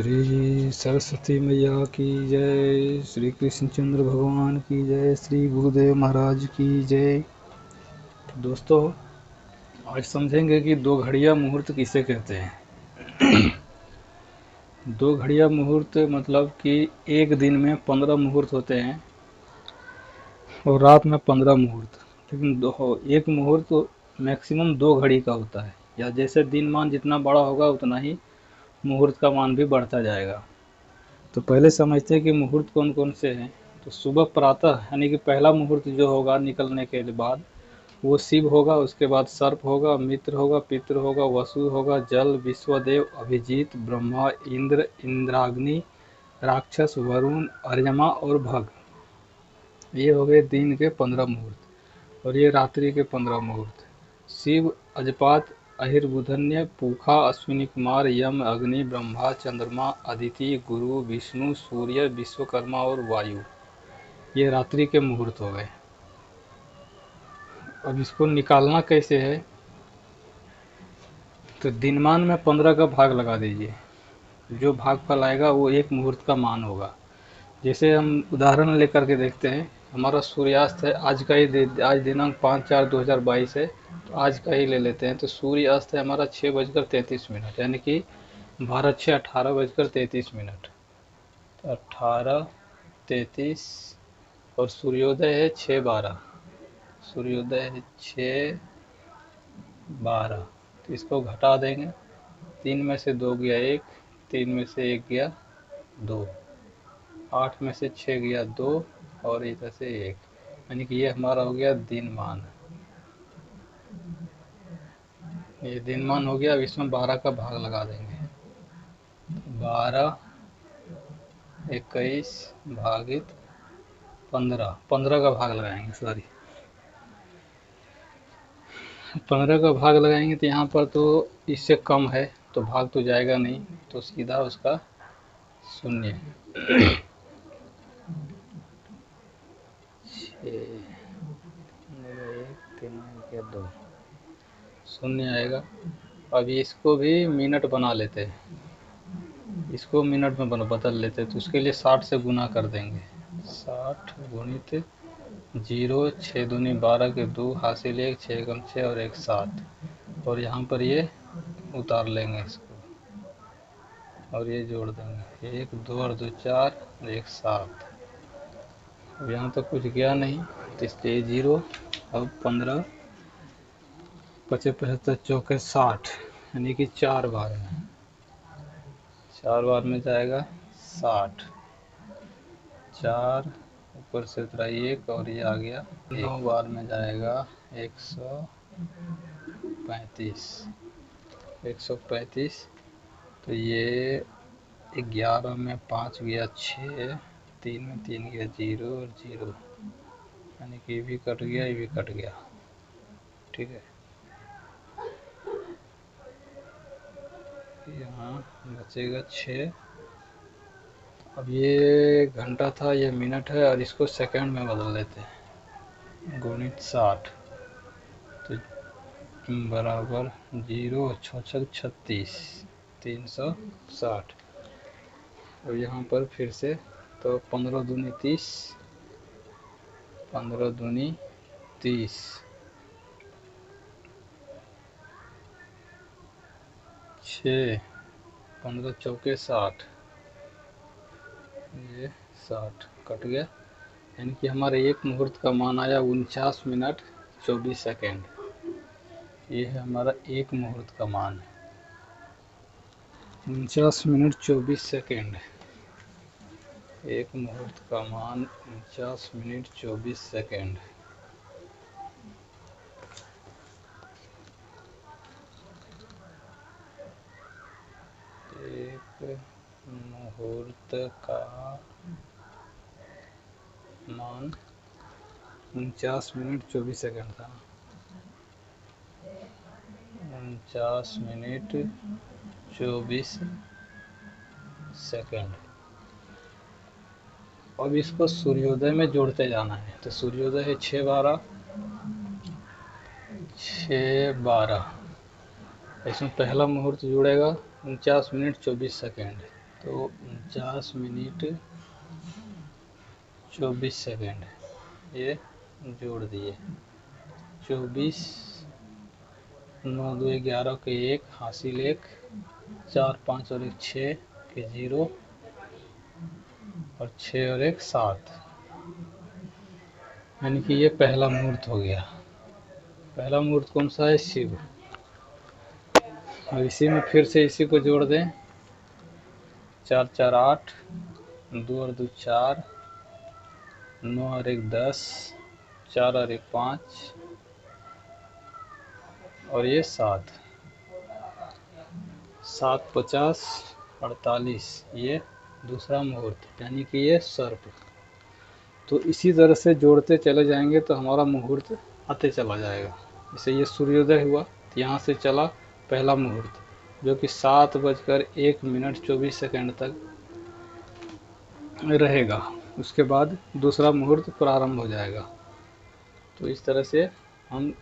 श्री सरस्वती मैया की जय, श्री कृष्णचंद्र भगवान की जय, श्री गुरुदेव महाराज की जय। दोस्तों, आज समझेंगे कि दो घड़िया मुहूर्त किसे कहते हैं। दो घड़िया मुहूर्त मतलब कि एक दिन में 15 मुहूर्त होते हैं और रात में 15 मुहूर्त। लेकिन एक मुहूर्त मैक्सिमम 2 घड़ी का होता है, या जैसे दिन मान जितना बड़ा होगा उतना ही मुहूर्त का मान भी बढ़ता जाएगा। तो पहले समझते हैं कि मुहूर्त कौन कौन से हैं। तो सुबह प्रातः यानी कि पहला मुहूर्त जो होगा निकलने के बाद वो शिव होगा, उसके बाद सर्प होगा, मित्र होगा, पितृ होगा, वसु होगा, जल, विश्वदेव, अभिजीत, ब्रह्मा, इंद्र, इंद्राग्नि, राक्षस, वरुण, अर्यमा और भग। ये हो गए दिन के 15 मुहूर्त और ये रात्रि के 15 मुहूर्त। शिव, अजपात, अहिर्बुधन्य, पूखा, अश्विनी कुमार, यम, अग्नि, ब्रह्मा, चंद्रमा, अदिति, गुरु, विष्णु, सूर्य, विश्वकर्मा और वायु। ये रात्रि के मुहूर्त हो गए। अब इसको निकालना कैसे है, तो दिनमान में 15 का भाग लगा दीजिए। जो भागफल आएगा वो एक मुहूर्त का मान होगा। जैसे हम उदाहरण लेकर के देखते हैं, हमारा सूर्यास्त है आज का ही, आज दिनांक 5/4/2022 है, तो आज का ही ले लेते हैं। तो सूर्य अस्त है हमारा 6:33, यानी कि 12 6 18:33, 18:33। और सूर्योदय है 6:12, सूर्योदय है 6:12। तो इसको घटा देंगे, 3 में से 2 गया 1, 3 में से 1 गया 2, 8 में से 6 गया 2 और इधर से 1, यानी कि ये हमारा हो गया दिनमान। ये दिनमान हो गया। अब इसमें 12 का भाग लगा देंगे। 12 21 भागित 15, 15 का भाग लगाएंगे, सॉरी 15 का भाग लगाएंगे। तो यहाँ पर तो इससे कम है तो भाग तो जाएगा नहीं, तो सीधा उसका 0। 2 0 आएगा। अब इसको भी मिनट बना लेते हैं, इसको मिनट में बदल लेते हैं। तो उसके लिए 60 से गुना कर देंगे। 60 गुणित 0, 6 दूनी 12 के 2 हासिल 1, 6 कम 6 और 1 7। और यहाँ पर ये उतार लेंगे इसको और ये जोड़ देंगे, 1 2 और 2 4 और 1 7। अब यहाँ तक कुछ गया नहीं तो इसलिए 0। अब 15 25 75 चौके 60, यानी कि 4 बार में, 4 बार में जाएगा 60। 4 ऊपर से उतरा 1 और ये आ गया 9 बार में जाएगा 135। 135। तो ये 11 में 5 गया 6, 3 में 3 गया 0 और 0, यानी कि ये भी कट गया, ये भी कट गया। ठीक है, यहाँ बचेगा 6। अब ये घंटा था, ये मिनट है और इसको सेकंड में बदल देते हैं। गुणित 60 तो बराबर 0 6 36 360। और यहाँ पर फिर से तो 15 दूनी 30, 15 दूनी 30, 6 15 चौके 60, ये 60 कट गया। यानी कि हमारे एक मुहूर्त का मान आया 49 मिनट 24 सेकेंड। ये है हमारा एक मुहूर्त का मान, 49 मिनट 24 सेकेंड। एक मुहूर्त का मान 49 मिनट 24 सेकेंड। एक मुहूर्त का मान 49 मिनट 24 सेकेंड था। 49 मिनट 24 सेकेंड। अब इसको सूर्योदय में जोड़ते जाना है। तो सूर्योदय है 6:12, 6:12। इसमें पहला मुहूर्त जुड़ेगा 49 मिनट 24 सेकेंड। तो 49 मिनट 24 सेकेंड ये जोड़ दिए। 24 9 2 11 के 1 हासिल 1 4 5 और 1 6 के 0 और 6 और 1 7, यानी कि ये पहला मुहूर्त हो गया। पहला मुहूर्त कौन सा है? शिव। और इसी में फिर से इसी को जोड़ दें। 4 4 8, 2 और 2 4, 9 और 1 10, 4 और 1 5 और ये 7, 7 50 48, ये दूसरा मुहूर्त, यानी कि ये सर्प। तो इसी तरह से जोड़ते चले जाएंगे तो हमारा मुहूर्त आते चला जाएगा। जैसे ये सूर्योदय हुआ तो यहाँ से चला पहला मुहूर्त, जो कि 7:01 तक रहेगा। उसके बाद दूसरा मुहूर्त प्रारंभ हो जाएगा। तो इस तरह से हम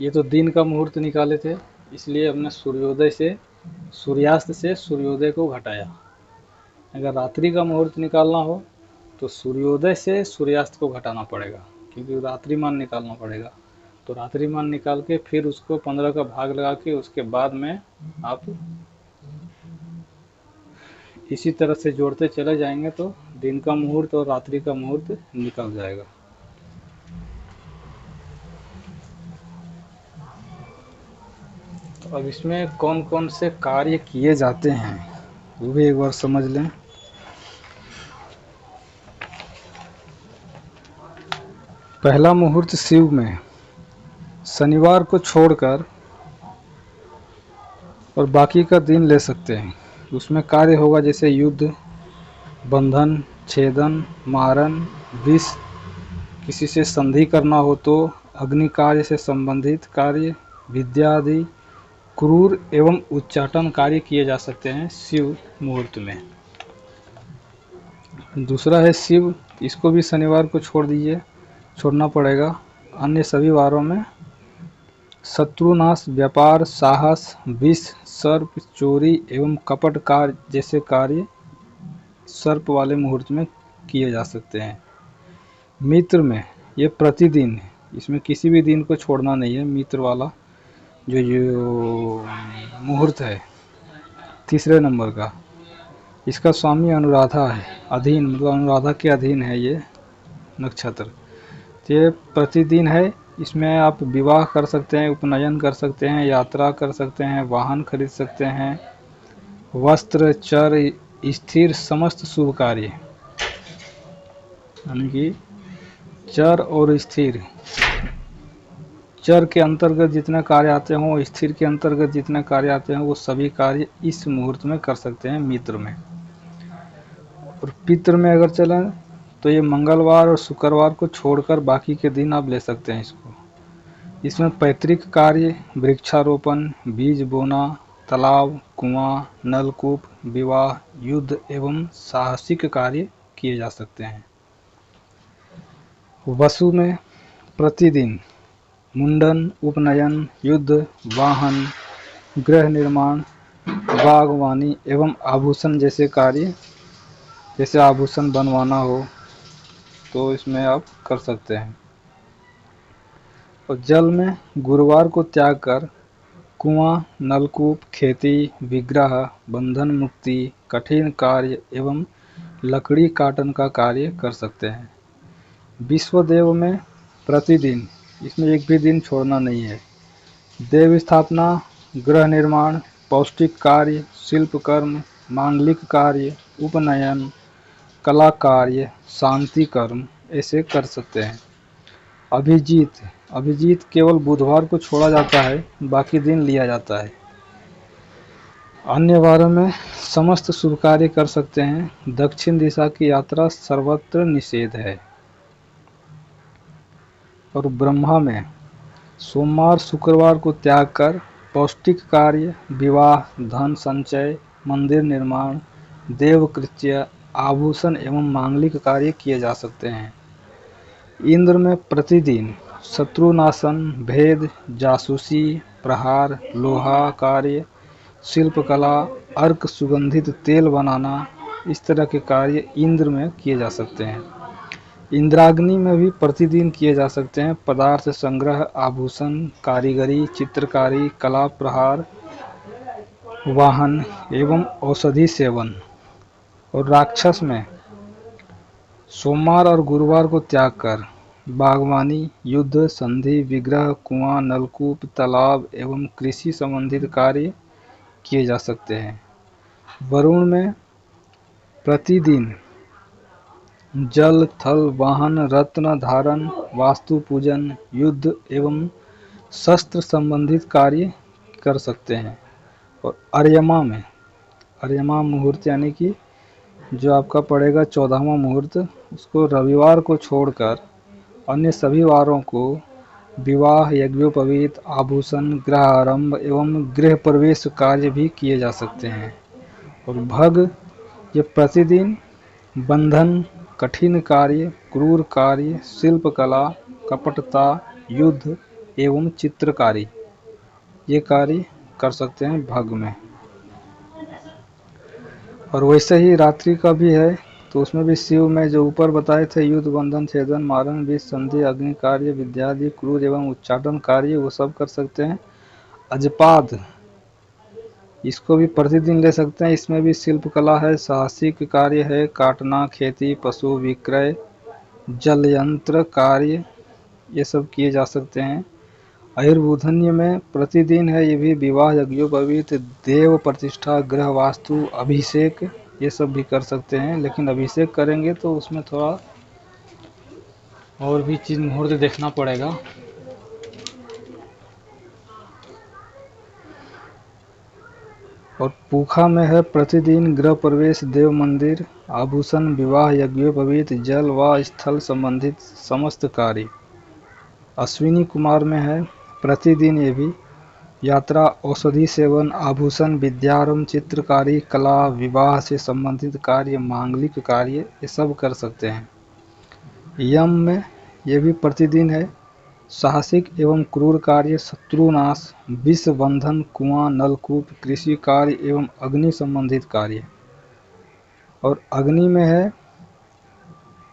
ये तो दिन का मुहूर्त निकाले थे, इसलिए हमने सूर्यास्त से सूर्योदय को घटाया। अगर रात्रि का मुहूर्त निकालना हो तो सूर्योदय से सूर्यास्त को घटाना पड़ेगा, क्योंकि रात्रिमान निकालना पड़ेगा। तो रात्रिमान निकाल के फिर उसको 15 का भाग लगा के उसके बाद में आप इसी तरह से जोड़ते चले जाएंगे तो दिन का मुहूर्त और रात्रि का मुहूर्त निकल जाएगा। तो अब इसमें कौन कौन से कार्य किए जाते हैं वो भी एक बार समझ लें। पहला मुहूर्त शिव में शनिवार को छोड़कर और बाकी का दिन ले सकते हैं। उसमें कार्य होगा जैसे युद्ध, बंधन, छेदन, मारण, विष, किसी से संधि करना हो तो अग्नि कार्य से संबंधित कार्य, विद्या आदि, क्रूर एवं उच्चाटन कार्य किए जा सकते हैं शिव मुहूर्त में। दूसरा है शिव, इसको भी शनिवार को छोड़ना पड़ेगा। अन्य सभी वारों में शत्रुनाश, व्यापार, साहस, विष, सर्प, चोरी एवं कपट कार्य जैसे कार्य सर्प वाले मुहूर्त में किए जा सकते हैं। मित्र में ये प्रतिदिन, इसमें किसी भी दिन को छोड़ना नहीं है। मित्र वाला जो मुहूर्त है तीसरे नंबर का, इसका स्वामी अनुराधा है, अधीन मतलब अनुराधा के अधीन है ये नक्षत्र। तो ये प्रतिदिन है। इसमें आप विवाह कर सकते हैं, उपनयन कर सकते हैं, यात्रा कर सकते हैं, वाहन खरीद सकते हैं, वस्त्र, चर, स्थिर समस्त शुभ कार्य, यानी कि चर और स्थिर, चर के अंतर्गत जितने कार्य आते हों, स्थिर के अंतर्गत जितने कार्य आते हैं, वो सभी कार्य इस मुहूर्त में कर सकते हैं मित्र में। और पितृ में अगर चलें तो ये मंगलवार और शुक्रवार को छोड़कर बाकी के दिन आप ले सकते हैं इसको। इसमें पैतृक कार्य, वृक्षारोपण, बीज बोना, तालाब, कुआं, नलकूप, विवाह, युद्ध एवं साहसिक कार्य किए जा सकते हैं। वसु में प्रतिदिन मुंडन, उपनयन, युद्ध, वाहन, गृह निर्माण, बागवानी एवं आभूषण जैसे कार्य, जैसे आभूषण बनवाना हो तो इसमें आप कर सकते हैं। और जल में गुरुवार को त्याग कर कुआं, नलकूप, खेती, विग्रह, बंधन मुक्ति, कठिन कार्य एवं लकड़ी काटन का कार्य कर सकते हैं। विश्वदेव में प्रतिदिन, इसमें एक भी दिन छोड़ना नहीं है। देव स्थापना, गृह निर्माण, पौष्टिक कार्य, शिल्प कर्म, मांगलिक कार्य, उपनयन, कला कार्य, शांति कर्म ऐसे कर सकते हैं। अभिजीत केवल बुधवार को छोड़ा जाता है, बाकी दिन लिया जाता है। अन्य वारों में समस्त शुभ कार्य कर सकते हैं। दक्षिण दिशा की यात्रा सर्वत्र निषेध है। और ब्रह्मा में सोमवार, शुक्रवार को त्याग कर पौष्टिक कार्य, विवाह, धन संचय, मंदिर निर्माण, देवकृत्य, आभूषण एवं मांगलिक कार्य किए जा सकते हैं। इंद्र में प्रतिदिन शत्रुनाशन, भेद, जासूसी, प्रहार, लोहा कार्य, शिल्पकला, अर्क, सुगंधित तेल बनाना, इस तरह के कार्य इंद्र में किए जा सकते हैं। इंद्राग्नि में भी प्रतिदिन किए जा सकते हैं पदार्थ संग्रह, आभूषण, कारीगरी, चित्रकारी, कला प्रहार, वाहन एवं औषधि सेवन। और राक्षस में सोमवार और गुरुवार को त्याग कर बागवानी, युद्ध, संधि, विग्रह, कुआं, नलकूप, तालाब एवं कृषि संबंधित कार्य किए जा सकते हैं। वरुण में प्रतिदिन जल, थल, वाहन, रत्न धारण, वास्तु पूजन, युद्ध एवं शस्त्र संबंधित कार्य कर सकते हैं। और अर्यमा में, अर्यमा मुहूर्त यानी कि जो आपका पड़ेगा 14वां मुहूर्त, उसको रविवार को छोड़कर अन्य सभी वारों को विवाह, यज्ञोपवीत, आभूषण, गृह आरंभ एवं गृह प्रवेश कार्य भी किए जा सकते हैं। और भग, ये प्रतिदिन बंधन, कठिन कार्य, क्रूर कार्य, शिल्पकला, कपटता, युद्ध एवं चित्रकारी, ये कार्य कर सकते हैं भग में। और वैसे ही रात्रि का भी है, तो उसमें भी शिव में जो ऊपर बताए थे युद्ध, बंधन, छेदन, मारण, विष, संधि, अग्नि कार्य, विद्यादि, क्रूर एवं उच्चाटन कार्य, वो सब कर सकते हैं। अजपाद, इसको भी प्रतिदिन ले सकते हैं। इसमें भी शिल्पकला है, साहसिक कार्य है, काटना, खेती, पशु विक्रय, जल यंत्र कार्य, ये सब किए जा सकते हैं। आयुर्बूधन्य में प्रतिदिन है, ये भी विवाह, यज्ञोपवीत, देव प्रतिष्ठा, गृह वास्तु, अभिषेक, ये सब भी कर सकते हैं। लेकिन अभिषेक करेंगे तो उसमें थोड़ा और भी चीज मुहूर्त देखना पड़ेगा। और पूखा में है प्रतिदिन गृह प्रवेश, देव मंदिर, आभूषण, विवाह, यज्ञोपवीत, जल व स्थल संबंधित समस्त कार्य। अश्विनी कुमार में है प्रतिदिन ये भी यात्रा, औषधि सेवन, आभूषण, विद्यारंभ, चित्रकारी, कला, विवाह से संबंधित कार्य, मांगलिक कार्य, ये सब कर सकते हैं। यम में ये भी प्रतिदिन है साहसिक एवं क्रूर कार्य, शत्रुनाश, विष बंधन, कुआं, नलकूप, कृषि कार्य एवं अग्नि संबंधित कार्य। और अग्नि में है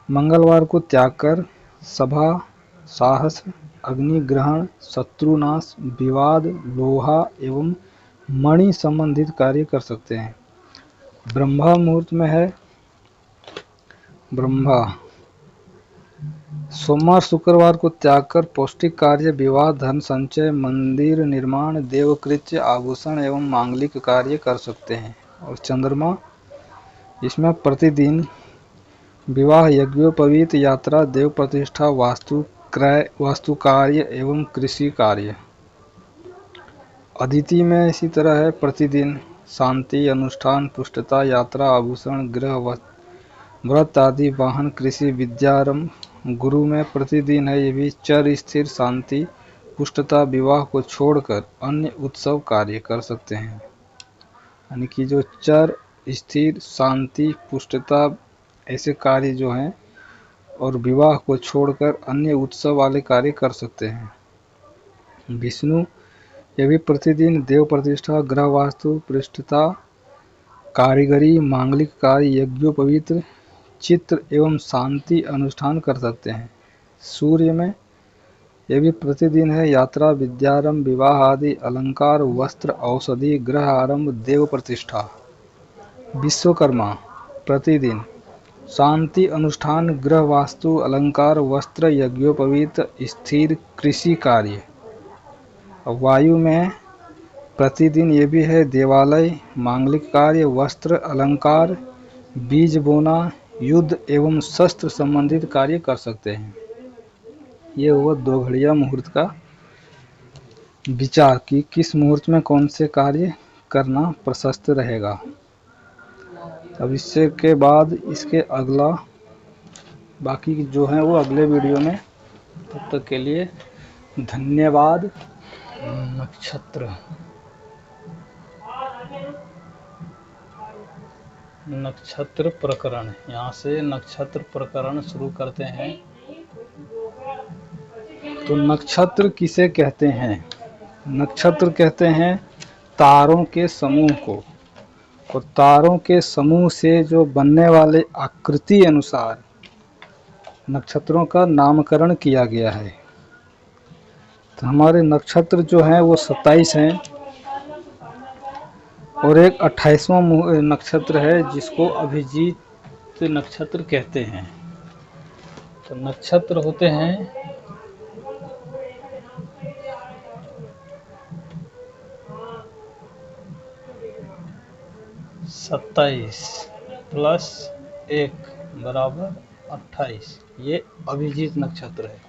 मंगलवार को त्याग कर सभा, साहस, अग्नि ग्रहण, शत्रुनाश, विवाद, लोहा एवं मणि संबंधित कार्य कर सकते हैं। ब्रह्मा मुहूर्त में है ब्रह्मा, सोमवार शुक्रवार को त्याग कर पौष्टिक कार्य, विवाह, धन संचय, मंदिर निर्माण, देवकृत्य, आभूषण एवं मांगलिक कार्य कर सकते हैं। और चंद्रमा, इसमें प्रतिदिन विवाह, यज्ञोपवीत, यात्रा, देव प्रतिष्ठा, वास्तु क्रय, वास्तु कार्य एवं कृषि कार्य। अदिति में इसी तरह है प्रतिदिन शांति, अनुष्ठान, पुष्टता, यात्रा, आभूषण, गृह, व्रत आदि, वाहन, कृषि, विद्यारंभ। गुरु में प्रतिदिन है ये भी चर, स्थिर, शांति, पुष्टता, विवाह को छोड़कर अन्य उत्सव कार्य कर सकते हैं। यानी कि जो चर, स्थिर, शांति, पुष्टता ऐसे कार्य जो हैं और विवाह को छोड़कर अन्य उत्सव वाले कार्य कर सकते हैं। विष्णु, ये भी प्रतिदिन देव प्रतिष्ठा, ग्रह वास्तु, पृष्ठता, कारीगरी, मांगलिक कार्य, यज्ञोपवीत, चित्र एवं शांति अनुष्ठान कर सकते हैं। सूर्य में ये भी प्रतिदिन है यात्रा, विद्यारंभ, विवाह आदि, अलंकार, वस्त्र, औषधि, गृह आरंभ, देव प्रतिष्ठा। विश्वकर्मा, प्रतिदिन शांति, अनुष्ठान, गृह वास्तु, अलंकार, वस्त्र, यज्ञोपवीत, स्थिर, कृषि कार्य। वायु में प्रतिदिन ये भी है देवालय, मांगलिक कार्य, वस्त्र, अलंकार, बीज बोना, युद्ध एवं शस्त्र संबंधित कार्य कर सकते हैं। ये हुआ 2 घड़िया मुहूर्त का विचार कि किस मुहूर्त में कौन से कार्य करना प्रशस्त रहेगा। अब इससे के बाद इसके अगला बाकी जो है वो अगले वीडियो में। तब तक के लिए धन्यवाद। नक्षत्र प्रकरण, यहाँ से नक्षत्र प्रकरण शुरू करते हैं। तो नक्षत्र किसे कहते हैं? नक्षत्र कहते हैं तारों के समूह को, और तारों के समूह से जो बनने वाले आकृति अनुसार नक्षत्रों का नामकरण किया गया है। तो हमारे नक्षत्र जो हैं वो 27 हैं, और एक 28वां नक्षत्र है जिसको अभिजीत नक्षत्र कहते हैं। तो नक्षत्र होते हैं 27 प्लस 1 बराबर 28, ये अभिजीत नक्षत्र है।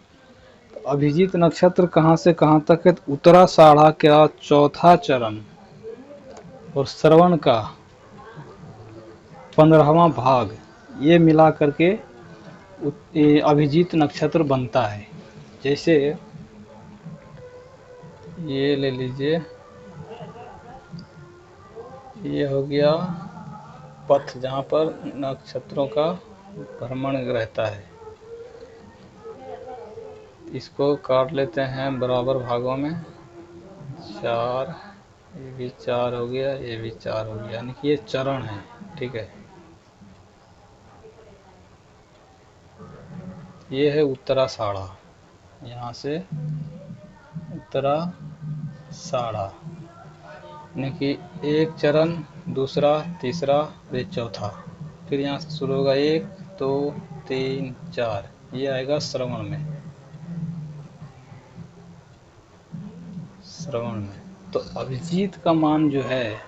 तो अभिजीत नक्षत्र कहाँ से कहाँ तक है? तो उत्तराषाढ़ा का चौथा चरण और श्रवण का 15वां भाग, ये मिला करके अभिजीत नक्षत्र बनता है। जैसे ये ले लीजिए, ये हो गया पथ जहाँ पर नक्षत्रों का भ्रमण रहता है। इसको काट लेते हैं बराबर भागों में, 4, ये भी 4 हो गया, ये भी 4 हो गया, यानी कि ये चरण है। ठीक है, ये है उत्तराषाढ़ा, यहाँ से उत्तराषाढ़ा, यानी कि एक चरण, दूसरा, तीसरा, फिर चौथा, फिर यहाँ से शुरू होगा 1 2 3 4, ये आएगा श्रवण में। श्रवण में तो अभिजीत का मान जो है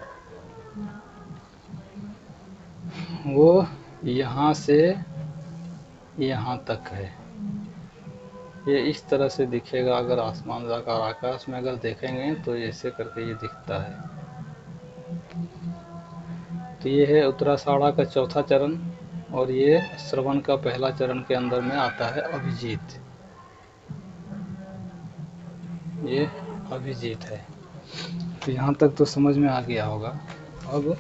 वो यहाँ से यहाँ तक है। ये इस तरह से दिखेगा, अगर आसमान साकार आकाश में अगर देखेंगे तो ऐसे करके ये दिखता है। तो ये है उत्तराषाढ़ा का चौथा चरण, और ये श्रवण का पहला चरण के अंदर में आता है अभिजीत। ये अभिजीत है। तो यहाँ तक तो समझ में आ गया होगा। अब